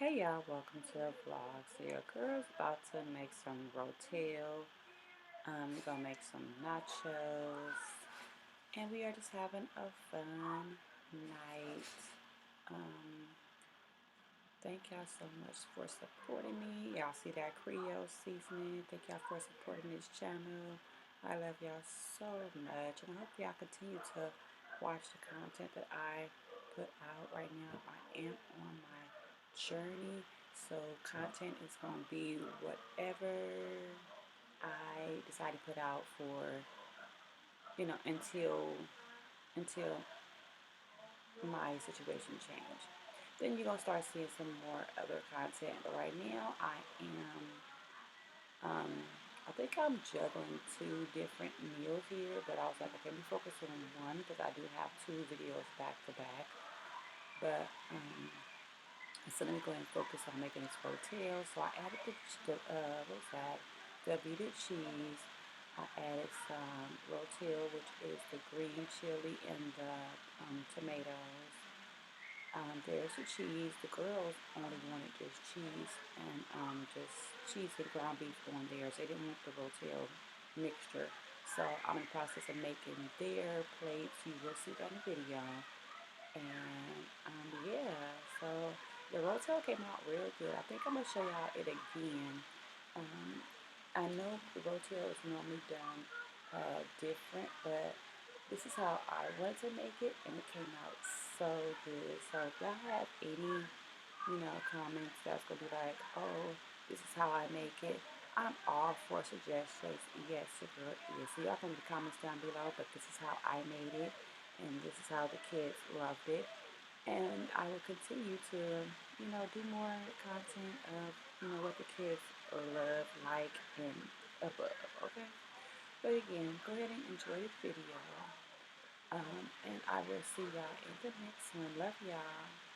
Hey y'all, welcome to the vlog. So your girl's about to make some Rotel. We're gonna make some nachos. And we are just having a fun night. Um, Thank y'all so much for supporting me. Y'all see that Creole seasoning. Thank y'all for supporting this channel. I love y'all so much. And I hope y'all continue to watch the content that I put out right now. I am on my journey. So content is going to be whatever I decide to put out for, until my situation change. Then you're gonna start seeing some more other content. But right now, um, I think I'm juggling two different meals here. But I was like, okay, let me focus on one because I do have two videos back to back. But so let me go ahead and focus on making this hotel. So I added what's that? The Velveeta cheese. I added some Rotel, which is the green chili and the tomatoes. There's the cheese. The girls only wanted just cheese and just cheese and ground beef on theirs. They didn't want the Rotel mixture. So I'm in the process of making their plates. You will see that in the video. And yeah, so the Rotel came out real good. I think I'm gonna show y'all it again. Um, I know the Rotel is normally done different, but this is how I wanted to make it, and it came out so good. So if y'all have any, comments that's gonna be like, oh, this is how I make it, I'm all for suggestions. Yes, your girl is. So y'all can leave the comments down below, but this is how I made it, and this is how the kids loved it. And I will continue to, do more content of, what the kids love, like, and above, okay? But again, go ahead and enjoy the video. And I will see y'all in the next one. Love y'all.